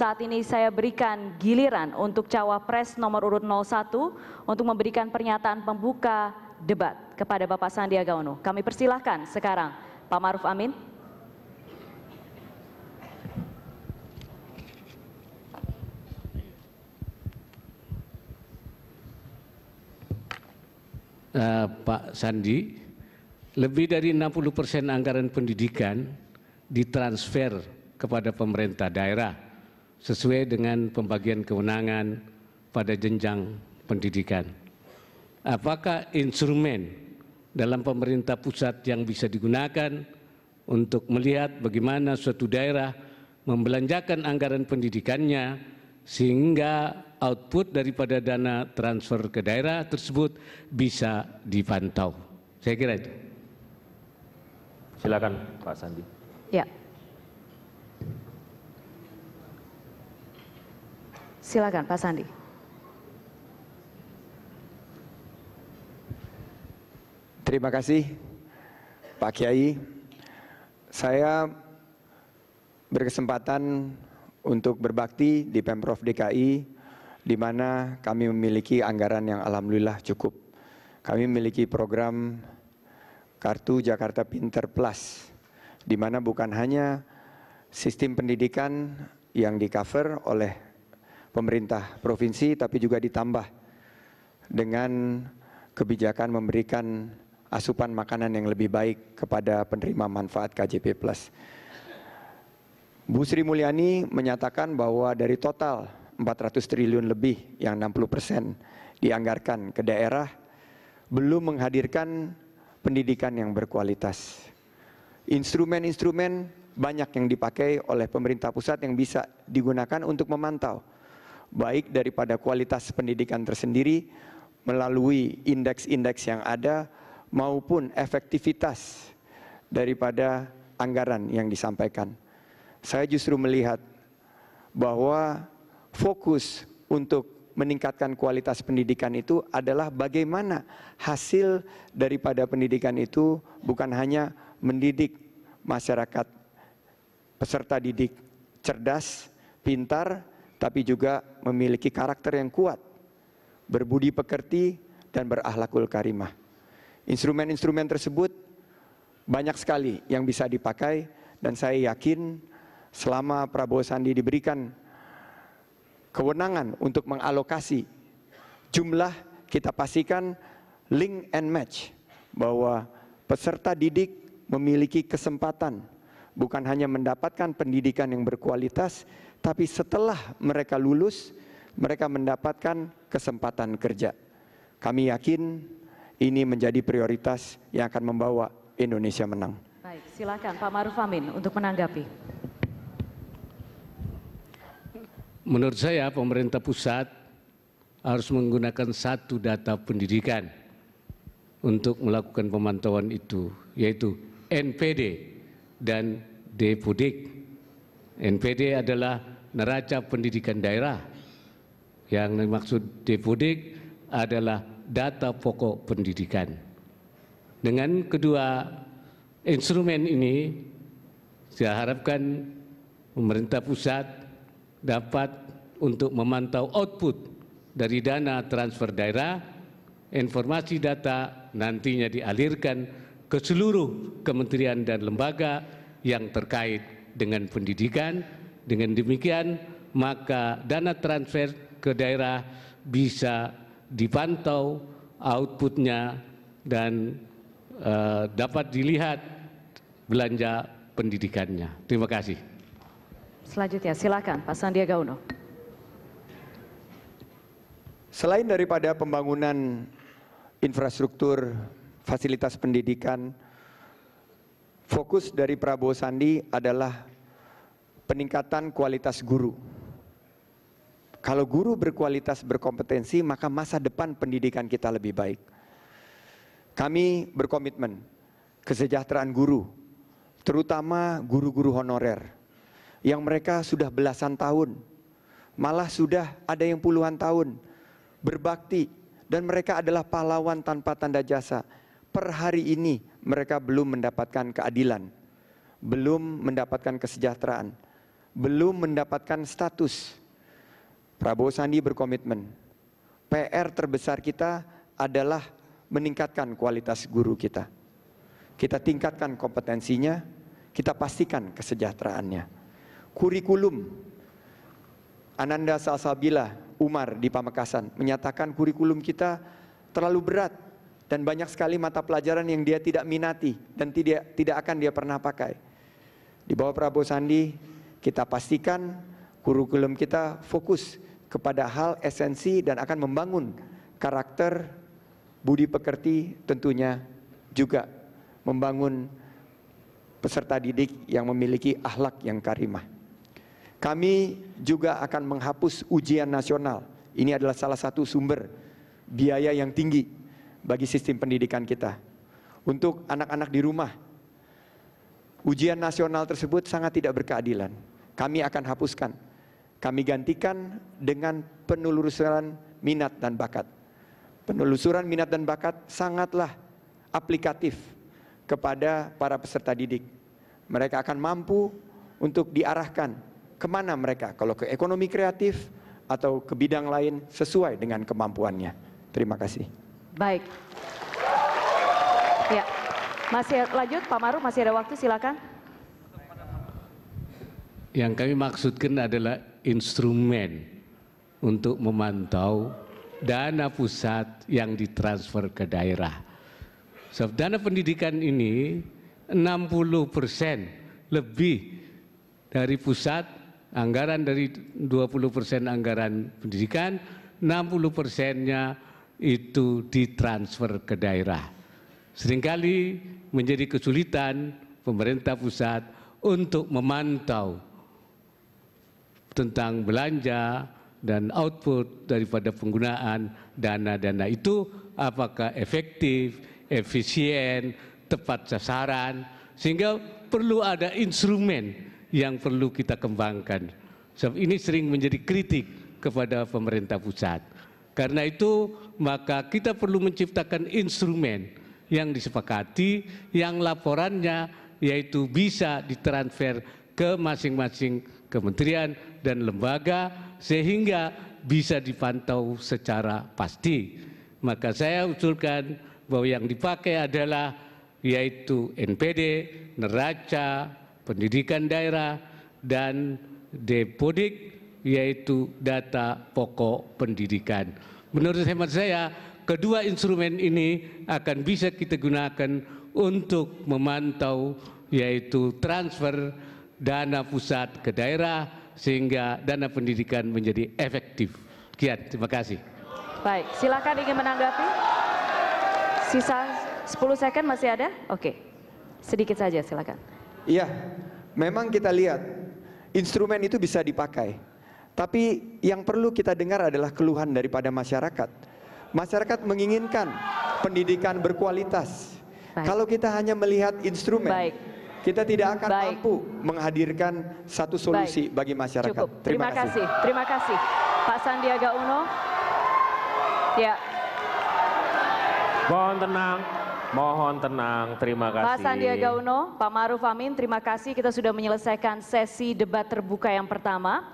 Saat ini saya berikan giliran untuk Cawapres nomor urut 01 untuk memberikan pernyataan pembuka debat kepada Bapak Sandiaga Uno. Kami persilahkan sekarang Pak Maruf Amin. Pak Sandi, lebih dari 60% anggaran pendidikan ditransfer kepada pemerintah daerah sesuai dengan pembagian kewenangan pada jenjang pendidikan. Apakah instrumen dalam pemerintah pusat yang bisa digunakan untuk melihat bagaimana suatu daerah membelanjakan anggaran pendidikannya sehingga output daripada dana transfer ke daerah tersebut bisa dipantau? Saya kira itu. Silakan Pak Sandi. Ya. Silakan Pak Sandi. Terima kasih Pak Kiai. Saya berkesempatan untuk berbakti di Pemprov DKI, di mana kami memiliki anggaran yang alhamdulillah cukup. Kami memiliki program Kartu Jakarta Pinter Plus, di mana bukan hanya sistem pendidikan yang di-cover oleh pemerintah provinsi, tapi juga ditambah dengan kebijakan memberikan asupan makanan yang lebih baik kepada penerima manfaat KJP Plus. Bu Sri Mulyani menyatakan bahwa dari total 400 triliun lebih yang 60% dianggarkan ke daerah, belum menghadirkan pendidikan yang berkualitas. Instrumen-instrumen banyak yang dipakai oleh pemerintah pusat yang bisa digunakan untuk memantau, baik daripada kualitas pendidikan tersendiri melalui indeks-indeks yang ada maupun efektivitas daripada anggaran yang disampaikan. Saya justru melihat bahwa fokus untuk meningkatkan kualitas pendidikan itu adalah bagaimana hasil daripada pendidikan itu bukan hanya mendidik masyarakat peserta didik cerdas, pintar, tapi juga memiliki karakter yang kuat, berbudi pekerti, dan berakhlakul karimah. Instrumen-instrumen tersebut banyak sekali yang bisa dipakai, dan saya yakin selama Prabowo Sandi diberikan kewenangan untuk mengalokasi jumlah, kita pastikan link and match, bahwa peserta didik memiliki kesempatan bukan hanya mendapatkan pendidikan yang berkualitas, tapi setelah mereka lulus, mereka mendapatkan kesempatan kerja. Kami yakin ini menjadi prioritas yang akan membawa Indonesia menang. Baik, silakan Pak Maruf Amin untuk menanggapi. Menurut saya pemerintah pusat harus menggunakan satu data pendidikan untuk melakukan pemantauan itu, yaitu NPD dan Depodik. NPD adalah neraca pendidikan daerah, yang dimaksud Depodik adalah data pokok pendidikan. Dengan kedua instrumen ini, saya harapkan pemerintah pusat dapat untuk memantau output dari dana transfer daerah. Informasi data nantinya dialirkan ke seluruh kementerian dan lembaga yang terkait dengan pendidikan. Dengan demikian, maka dana transfer ke daerah bisa dipantau outputnya dan dapat dilihat belanja pendidikannya. Terima kasih. Selanjutnya silakan Pak Sandiaga Uno. Selain daripada pembangunan infrastruktur fasilitas pendidikan, fokus dari Prabowo Sandi adalah peningkatan kualitas guru. Kalau guru berkualitas, berkompetensi, maka masa depan pendidikan kita lebih baik. Kami berkomitmen kesejahteraan guru, terutama guru-guru honorer, yang mereka sudah belasan tahun, malah sudah ada yang puluhan tahun berbakti, dan mereka adalah pahlawan tanpa tanda jasa. Per hari ini mereka belum mendapatkan keadilan, belum mendapatkan kesejahteraan. belum mendapatkan status. Prabowo Sandi berkomitmen. PR terbesar kita adalah meningkatkan kualitas guru kita. Kita tingkatkan kompetensinya, kita pastikan kesejahteraannya. Kurikulum, Ananda Salsabila Umar di Pamekasan menyatakan kurikulum kita terlalu berat dan banyak sekali mata pelajaran yang dia tidak minati dan tidak akan dia pernah pakai. Di bawah Prabowo Sandi, kita pastikan kurikulum kita fokus kepada hal esensi dan akan membangun karakter, budi pekerti, tentunya juga membangun peserta didik yang memiliki akhlak yang karimah. Kami juga akan menghapus ujian nasional. Ini adalah salah satu sumber biaya yang tinggi bagi sistem pendidikan kita. Untuk anak-anak di rumah, ujian nasional tersebut sangat tidak berkeadilan. Kami akan hapuskan. Kami gantikan dengan penelusuran minat dan bakat. Penelusuran minat dan bakat sangatlah aplikatif kepada para peserta didik. Mereka akan mampu untuk diarahkan kemana mereka, kalau ke ekonomi kreatif atau ke bidang lain sesuai dengan kemampuannya. Terima kasih. Baik. Ya, masih lanjut Pak Maruf, masih ada waktu, silakan. Yang kami maksudkan adalah instrumen untuk memantau dana pusat yang ditransfer ke daerah. Sebab dana pendidikan ini 60% lebih dari pusat, anggaran dari 20% anggaran pendidikan, 60%-nya itu ditransfer ke daerah. Seringkali menjadi kesulitan pemerintah pusat untuk memantau tentang belanja dan output daripada penggunaan dana-dana itu, apakah efektif, efisien, tepat sasaran, sehingga perlu ada instrumen yang perlu kita kembangkan. Sebab ini sering menjadi kritik kepada pemerintah pusat. Karena itu maka kita perlu menciptakan instrumen yang disepakati, yang laporannya yaitu bisa ditransfer ke masing-masing kementerian dan lembaga sehingga bisa dipantau secara pasti. Maka saya usulkan bahwa yang dipakai adalah yaitu NPD, neraca, pendidikan daerah, dan Depodik, yaitu data pokok pendidikan. Menurut hemat saya, kedua instrumen ini akan bisa kita gunakan untuk memantau yaitu transfer dana pusat ke daerah sehingga dana pendidikan menjadi efektif. Sekian, terima kasih. Baik, silakan ingin menanggapi. Sisa 10 second masih ada? Oke, sedikit saja silakan. Iya, memang kita lihat instrumen itu bisa dipakai. Tapi yang perlu kita dengar adalah keluhan daripada masyarakat. Masyarakat menginginkan pendidikan berkualitas. Baik. Kalau kita hanya melihat instrumen, Baik. kita tidak akan Baik. mampu menghadirkan satu solusi bagi masyarakat. Cukup. Terima kasih. Terima kasih. Pak Sandiaga Uno. Ya. Mohon tenang, terima kasih. Pak Sandiaga Uno, Pak Maruf Amin, terima kasih. Kita sudah menyelesaikan sesi debat terbuka yang pertama.